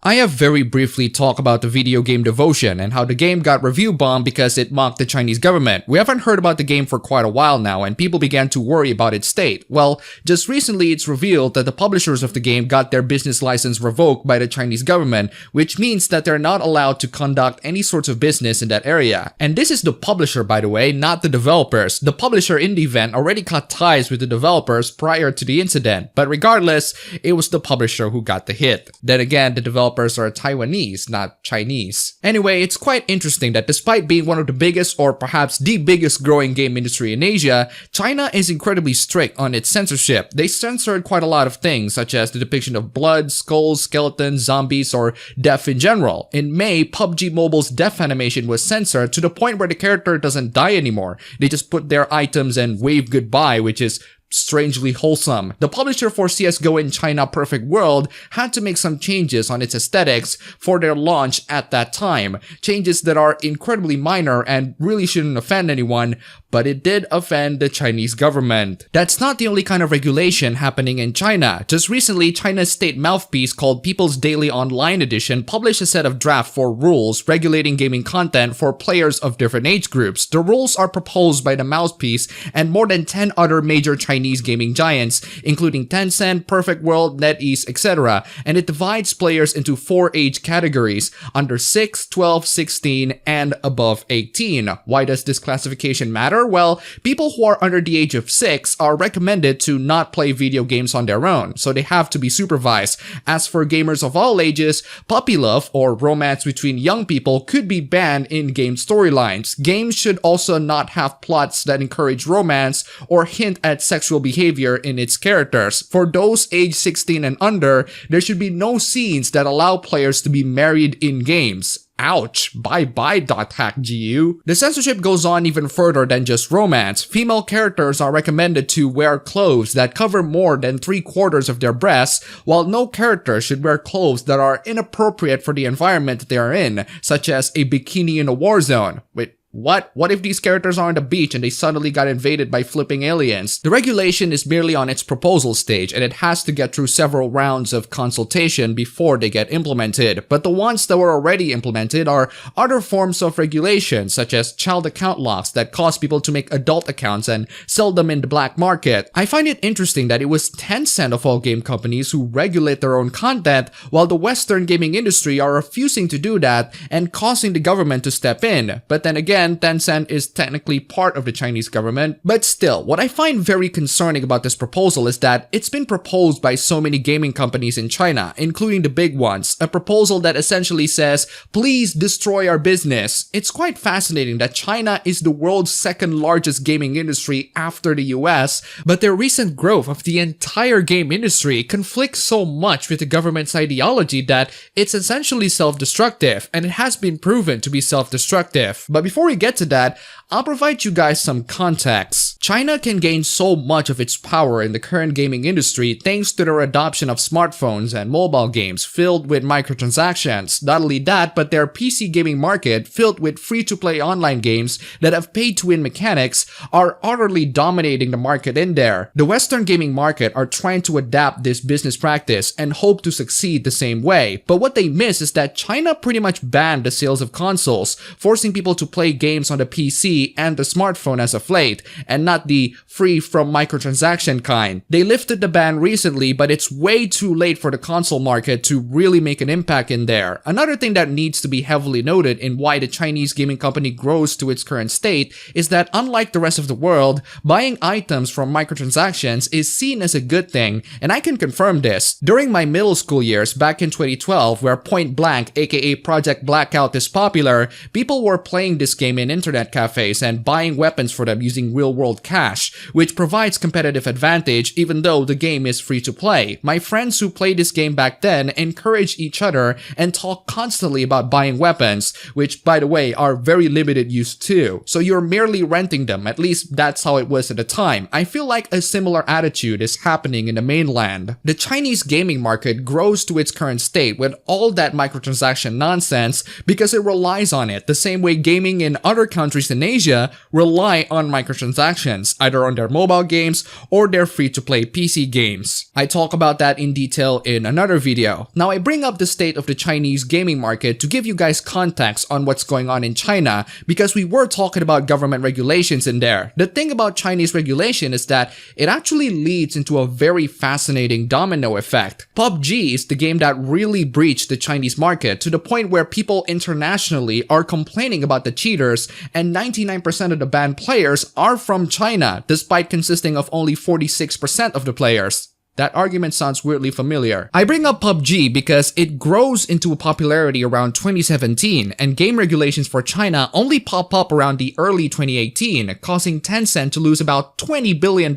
I have very briefly talked about the video game Devotion and how the game got review bombed because it mocked the Chinese government. We haven't heard about the game for quite a while now, and people began to worry about its state. Well, just recently it's revealed that the publishers of the game got their business license revoked by the Chinese government, which means that they're not allowed to conduct any sorts of business in that area. And this is the publisher, by the way, not the developers. The publisher in the event already cut ties with the developers prior to the incident, but regardless, it was the publisher who got the hit. Then again, the developers are Taiwanese, not Chinese. Anyway, it's quite interesting that despite being one of the biggest or perhaps the biggest growing game industry in Asia, China is incredibly strict on its censorship. They censored quite a lot of things, such as the depiction of blood, skulls, skeletons, zombies, or death in general. In May, PUBG Mobile's death animation was censored to the point where the character doesn't die anymore. They just put their items and wave goodbye, which is strangely wholesome. The publisher for CSGO in China, Perfect World, had to make some changes on its aesthetics for their launch at that time. Changes that are incredibly minor and really shouldn't offend anyone, but it did offend the Chinese government. That's not the only kind of regulation happening in China. Just recently, China's state mouthpiece called People's Daily Online Edition published a set of draft for rules regulating gaming content for players of different age groups. The rules are proposed by the mouthpiece and more than 10 other major Chinese gaming giants, including Tencent, Perfect World, NetEase, etc., and it divides players into 4 age categories: under 6, 12, 16, and above 18. Why does this classification matter? Well, people who are under the age of 6 are recommended to not play video games on their own, so they have to be supervised. As for gamers of all ages, puppy love or romance between young people could be banned in game storylines. Games should also not have plots that encourage romance or hint at sexual behavior in its characters. For those age 16 and under, there should be no scenes that allow players to be married in games. Ouch, bye-bye .hackgu. The censorship goes on even further than just romance. Female characters are recommended to wear clothes that cover more than 3/4 of their breasts, while no character should wear clothes that are inappropriate for the environment that they are in, such as a bikini in a war zone. Wait, what? What if these characters are on the beach and they suddenly got invaded by flipping aliens? The regulation is merely on its proposal stage, and it has to get through several rounds of consultation before they get implemented. But the ones that were already implemented are other forms of regulation, such as child account locks that cause people to make adult accounts and sell them in the black market. I find it interesting that it was Tencent of all game companies who regulate their own content, while the Western gaming industry are refusing to do that and causing the government to step in. But then again, Tencent is technically part of the Chinese government. But still, what I find very concerning about this proposal is that it's been proposed by so many gaming companies in China, including the big ones. A proposal that essentially says, please destroy our business. It's quite fascinating that China is the world's second largest gaming industry after the US, but their recent growth of the entire game industry conflicts so much with the government's ideology that it's essentially self-destructive, and it has been proven to be self-destructive. But before we get to that, I'll provide you guys some context. China can gain so much of its power in the current gaming industry thanks to their adoption of smartphones and mobile games filled with microtransactions. Not only that, but their PC gaming market filled with free-to-play online games that have pay-to-win mechanics are utterly dominating the market in there. The Western gaming market are trying to adapt this business practice and hope to succeed the same way. But what they miss is that China pretty much banned the sales of consoles, forcing people to play games on the PC and the smartphone as of late, and not the free from microtransaction kind. They lifted the ban recently, but it's way too late for the console market to really make an impact in there. Another thing that needs to be heavily noted in why the Chinese gaming company grows to its current state is that unlike the rest of the world, buying items from microtransactions is seen as a good thing, and I can confirm this. During my middle school years back in 2012, where Point Blank aka Project Blackout is popular, people were playing this game in internet cafes and buying weapons for them using real-world cash, which provides competitive advantage even though the game is free to play. My friends who played this game back then encourage each other and talk constantly about buying weapons, which by the way are very limited use too. So you're merely renting them, at least that's how it was at the time. I feel like a similar attitude is happening in the mainland. The Chinese gaming market grows to its current state with all that microtransaction nonsense because it relies on it, the same way gaming in other countries in Asia Asia rely on microtransactions, either on their mobile games or their free-to-play PC games. I talk about that in detail in another video. Now, I bring up the state of the Chinese gaming market to give you guys context on what's going on in China, because we were talking about government regulations in there. The thing about Chinese regulation is that it actually leads into a very fascinating domino effect. PUBG is the game that really breached the Chinese market to the point where people internationally are complaining about the cheaters, and 99% of the banned players are from China, despite consisting of only 46% of the players. That argument sounds weirdly familiar. I bring up PUBG because it grows into popularity around 2017, and game regulations for China only pop up around the early 2018, causing Tencent to lose about $20 billion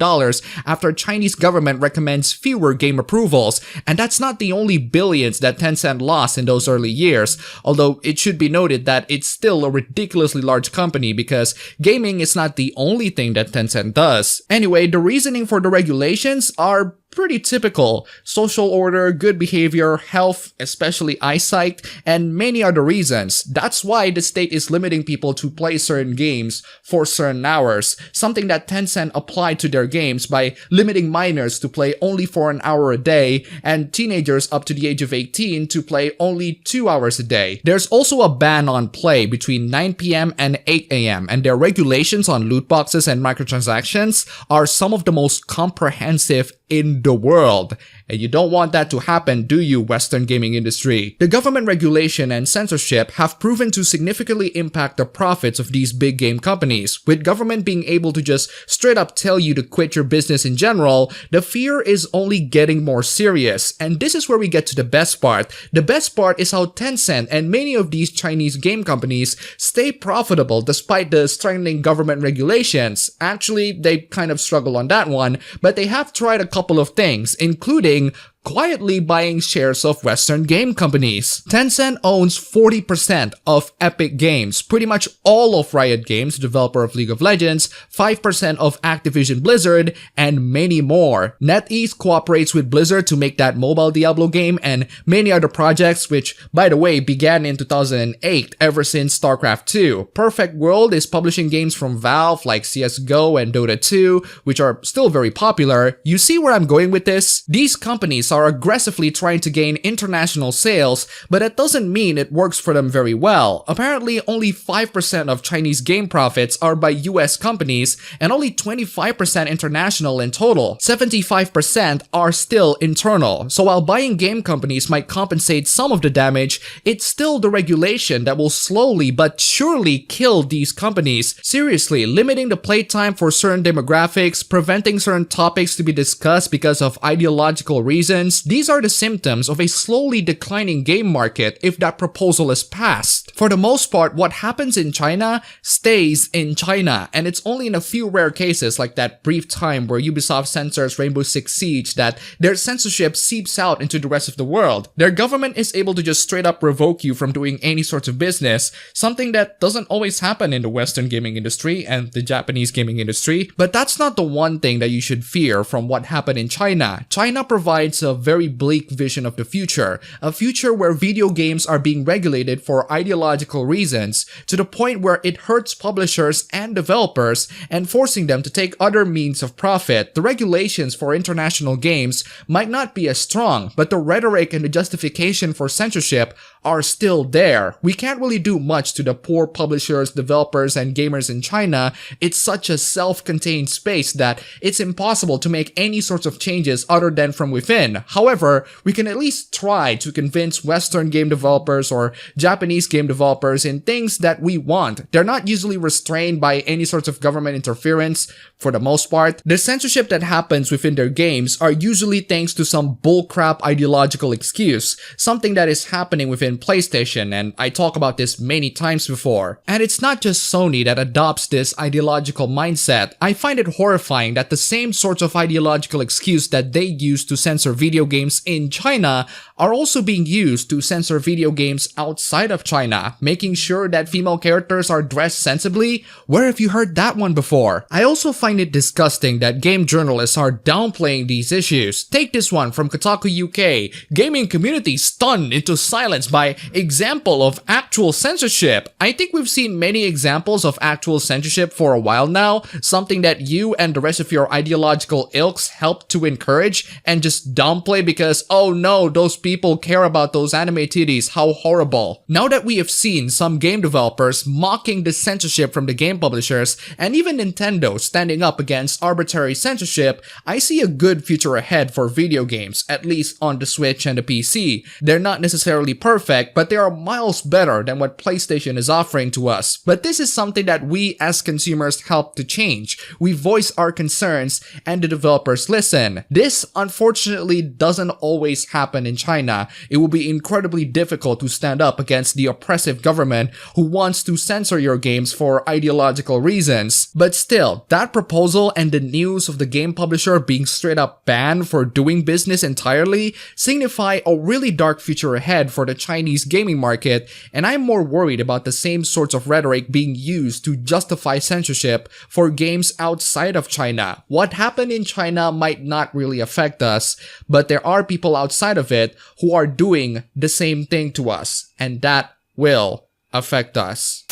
after Chinese government recommends fewer game approvals. And that's not the only billions that Tencent lost in those early years, although it should be noted that it's still a ridiculously large company because gaming is not the only thing that Tencent does. Anyway, the reasoning for the regulations are pretty typical: social order, good behavior, health, especially eyesight, and many other reasons. That's why the state is limiting people to play certain games for certain hours, something that Tencent applied to their games by limiting minors to play only for an hour a day and teenagers up to the age of 18 to play only 2 hours a day. There's also a ban on play between 9 PM and 8 AM, and their regulations on loot boxes and microtransactions are some of the most comprehensive in the world. And you don't want that to happen, do you, Western gaming industry? The government regulation and censorship have proven to significantly impact the profits of these big game companies. With government being able to just straight up tell you to quit your business in general, the fear is only getting more serious. And this is where we get to the best part. The best part is how Tencent and many of these Chinese game companies stay profitable despite the strengthening government regulations. Actually, they kind of struggle on that one, but they have tried a couple of things, including quietly buying shares of Western game companies. Tencent owns 40% of Epic Games, pretty much all of Riot Games, developer of League of Legends, 5% of Activision Blizzard, and many more. NetEase cooperates with Blizzard to make that mobile Diablo game and many other projects, which, by the way, began in 2008 ever since StarCraft 2. Perfect World is publishing games from Valve like CSGO and Dota 2, which are still very popular. You see where I'm going with this? These companies are aggressively trying to gain international sales, but that doesn't mean it works for them very well. Apparently, only 5% of Chinese game profits are by US companies, and only 25% international in total. 75% are still internal. So while buying game companies might compensate some of the damage, it's still the regulation that will slowly but surely kill these companies. Seriously, limiting the playtime for certain demographics, preventing certain topics to be discussed because of ideological reasons, these are the symptoms of a slowly declining game market if that proposal is passed. For the most part, what happens in China stays in China, and it's only in a few rare cases, like that brief time where Ubisoft censors Rainbow Six Siege, that their censorship seeps out into the rest of the world. Their government is able to just straight up revoke you from doing any sorts of business, something that doesn't always happen in the Western gaming industry and the Japanese gaming industry. But that's not the one thing that you should fear from what happened in China. China provides a very bleak vision of the future, a future where video games are being regulated for ideological reasons, to the point where it hurts publishers and developers and forcing them to take other means of profit. The regulations for international games might not be as strong, but the rhetoric and the justification for censorship are still there. We can't really do much to the poor publishers, developers, and gamers in China. It's such a self-contained space that it's impossible to make any sorts of changes other than from within. However, we can at least try to convince Western game developers or Japanese game developers in things that we want. They're not usually restrained by any sorts of government interference for the most part. The censorship that happens within their games are usually thanks to some bullcrap ideological excuse, something that is happening within PlayStation, and I talk about this many times before. And it's not just Sony that adopts this ideological mindset. I find it horrifying that the same sorts of ideological excuse that they use to censor video games in China are also being used to censor video games outside of China. China, making sure that female characters are dressed sensibly? Where have you heard that one before? I also find it disgusting that game journalists are downplaying these issues. Take this one from Kotaku UK. Gaming community stunned into silence by example of actual censorship. I think we've seen many examples of actual censorship for a while now, something that you and the rest of your ideological ilks help to encourage and just downplay because, oh no, those people care about those anime titties, how horrible. Now that we have seen some game developers mocking the censorship from the game publishers and even Nintendo standing up against arbitrary censorship, I see a good future ahead for video games, at least on the Switch and the PC. They're not necessarily perfect, but they are miles better than what PlayStation is offering to us. But this is something that we as consumers help to change. We voice our concerns and the developers listen. This unfortunately doesn't always happen in China. It will be incredibly difficult to stand up against the oppressive government who wants to censor your games for ideological reasons. But still, that proposal and the news of the game publisher being straight up banned for doing business entirely signify a really dark future ahead for the Chinese gaming market, and I'm more worried about the same sorts of rhetoric being used to justify censorship for games outside of China. What happened in China might not really affect us, but there are people outside of it who are doing the same thing to us, and that will affect us.